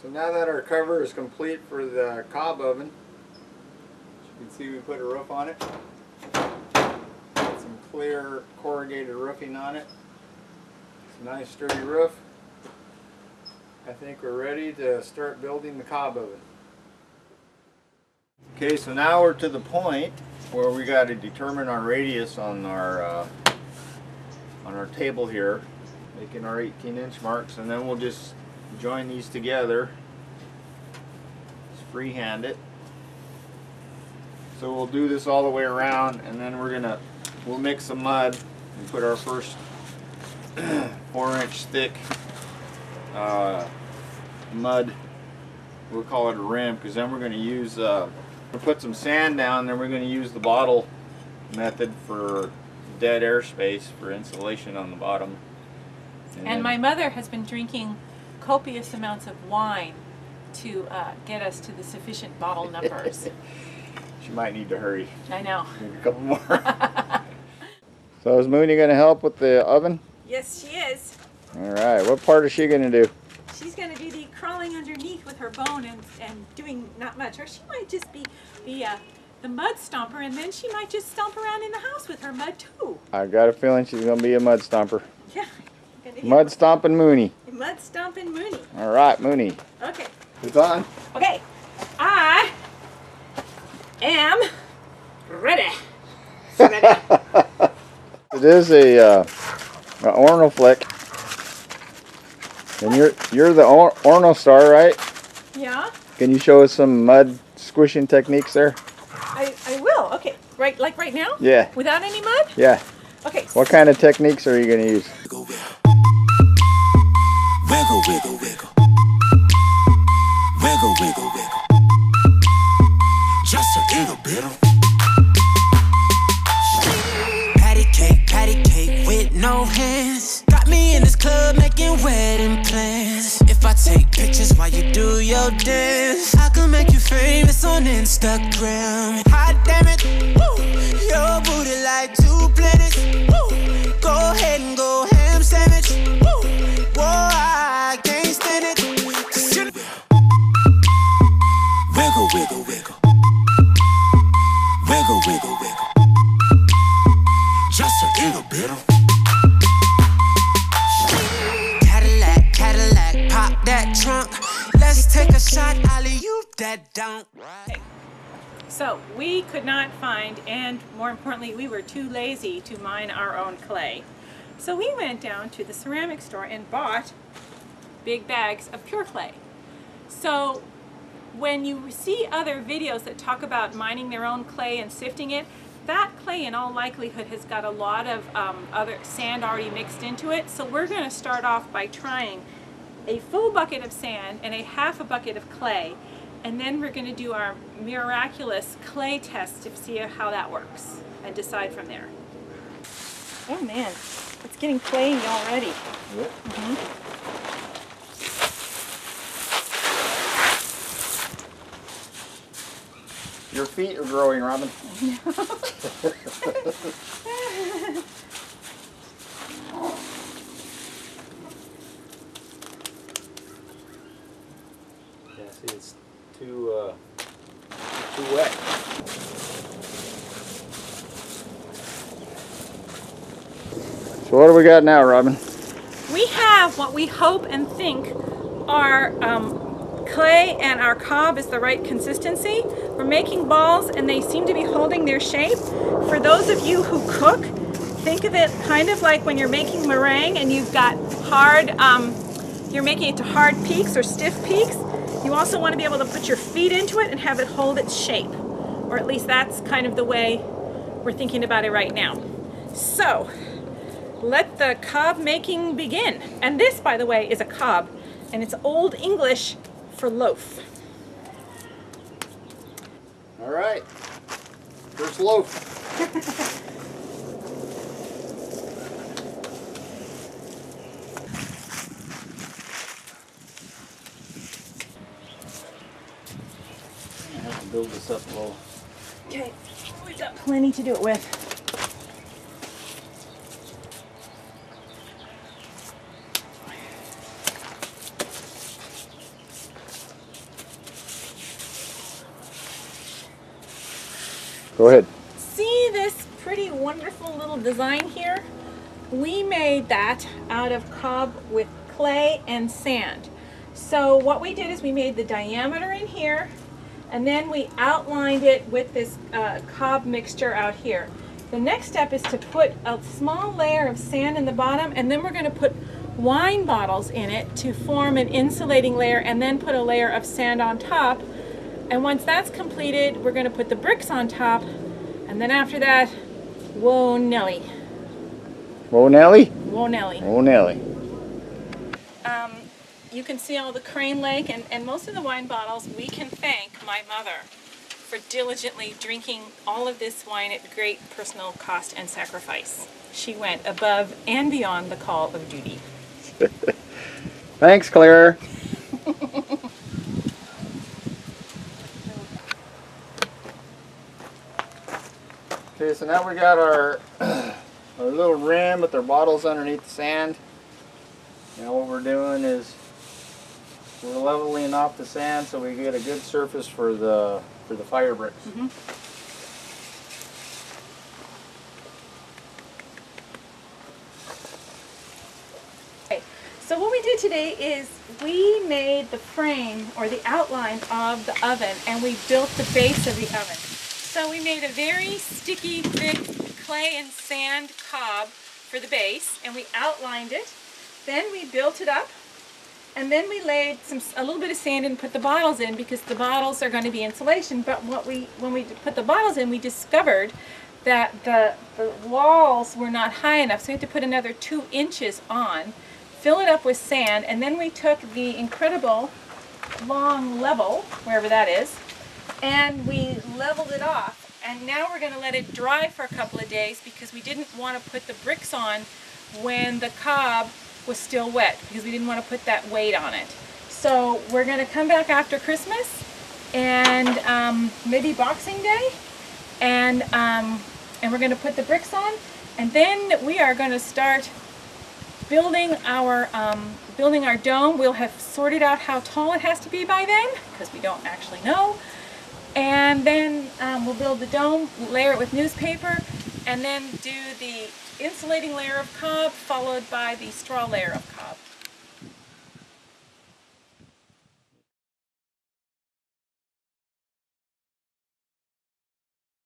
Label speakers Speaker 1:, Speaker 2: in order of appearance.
Speaker 1: So now that our cover is complete for the cob oven, as you can see we put a roof on it. Got some clear corrugated roofing on it. It's a nice sturdy roof. I think we're ready to start building the cob oven. Okay, so now we're to the point where we got to determine our radius on our table here, making our 18-inch marks, and then we'll just join these together. Just freehand it. So we'll do this all the way around, and then we'll mix some mud and put our first 4-inch thick mud. We'll call it a rim, because then we're going to use we'll put some sand down, then we're going to use the bottle method for dead airspace for insulation on the bottom.
Speaker 2: And my mother has been drinking copious amounts of wine to get us to the sufficient bottle numbers.
Speaker 1: She might need to hurry.
Speaker 2: I know.
Speaker 1: Maybe a couple more. So is Mooney going to help with the oven?
Speaker 2: Yes, she is.
Speaker 1: All right. What part is she going to do?
Speaker 2: She's going to do the crawling underneath with her bone and doing not much. Or she might just be the mud stomper, and then she might just stomp around in the house with her mud too.
Speaker 1: I got a feeling she's going to be a mud stomper.
Speaker 2: Yeah.
Speaker 1: Mud stomping Mooney.
Speaker 2: Mud stomping Mooney.
Speaker 1: All right, Mooney.
Speaker 2: Okay.
Speaker 1: It's on.
Speaker 2: Okay. I am ready.
Speaker 1: It is a Horno flick. And you're the Horno star, right?
Speaker 2: Yeah.
Speaker 1: Can you show us some mud squishing techniques there?
Speaker 2: I will. Okay. Like right now?
Speaker 1: Yeah.
Speaker 2: Without any mud?
Speaker 1: Yeah.
Speaker 2: Okay.
Speaker 1: What kind of techniques are you going to use?
Speaker 3: Wiggle, wiggle, wiggle. Wiggle, wiggle, wiggle. Just a little bit of patty cake with no hands. Got me in this club making wedding plans. If I take pictures while you do your dance, I can make you famous on Instagram. Hot damn it, woo. Your booty like 2 planets. Woo. Go ahead and go ham sandwich. Woo. Whoa, I can't stand it. Wiggle, wiggle, wiggle. Wiggle, wiggle, wiggle. Just a little bit of Cadillac, Cadillac, pop that trunk. Let's take a shot, alley-oop that dunk.
Speaker 2: Okay. So we could not find, and more importantly, we were too lazy to mine our own clay. So we went down to the ceramic store and bought big bags of pure clay. So when you see other videos that talk about mining their own clay and sifting it, that clay in all likelihood has got a lot of other sand already mixed into it. So we're going to start off by trying a full bucket of sand and a half a bucket of clay, and then we're going to do our miraculous clay test to see how that works and decide from there. Oh man, it's getting clayey already.
Speaker 1: Yep. Your feet are growing, Robin.
Speaker 3: Yeah, see, it's too wet.
Speaker 1: So what do we got now, Robin?
Speaker 2: We have what we hope and think are clay, and our cob is the right consistency. We're making balls and they seem to be holding their shape. For those of you who cook, think of it kind of like when you're making meringue and you've got hard, you're making it to hard peaks or stiff peaks. You also want to be able to put your feet into it and have it hold its shape. Or at least that's kind of the way we're thinking about it right now. So, let the cob making begin. And this, by the way, is a cob, and it's Old English for loaf.
Speaker 1: All right, first loaf. I have to build this up low.
Speaker 2: Okay, we've got plenty to do it with.
Speaker 1: Go ahead.
Speaker 2: See this pretty wonderful little design here? We made that out of cob with clay and sand. So what we did is we made the diameter in here, and then we outlined it with this cob mixture out here. The next step is to put a small layer of sand in the bottom, and then we're going to put wine bottles in it to form an insulating layer, and then put a layer of sand on top. And once that's completed, we're going to put the bricks on top, and then after that, whoa Nelly.
Speaker 1: Whoa, Nelly?
Speaker 2: Whoa Nelly.
Speaker 1: Whoa, Nelly.
Speaker 2: You can see all the Crane Lake, and most of the wine bottles, we can thank my mother for diligently drinking all of this wine at great personal cost and sacrifice. She went above and beyond the call of duty.
Speaker 1: Thanks, Claire. Okay, so now we got our little rim with our bottles underneath the sand. Now what we're doing is we're leveling off the sand so we get a good surface for the fire bricks.
Speaker 2: Mm-hmm. Okay, so what we did today is we made the frame or the outline of the oven, and we built the base of the oven. So we made a very sticky, thick clay and sand cob for the base, and we outlined it. Then we built it up, and then we laid a little bit of sand and put the bottles in, because the bottles are going to be insulation. But when we put the bottles in, we discovered that the walls were not high enough, so we had to put another 2 inches on, fill it up with sand, and then we took the incredible long level, wherever that is, and we leveled it off. And now we're going to let it dry for a couple of days, because we didn't want to put the bricks on when the cob was still wet, because we didn't want to put that weight on it. So we're going to come back after Christmas and maybe Boxing Day, and we're going to put the bricks on, and then we are going to start building our dome. We'll have sorted out how tall it has to be by then, because we don't actually know. And then we'll build the dome, layer it with newspaper, and then do the insulating layer of cob, followed by the straw layer of cob.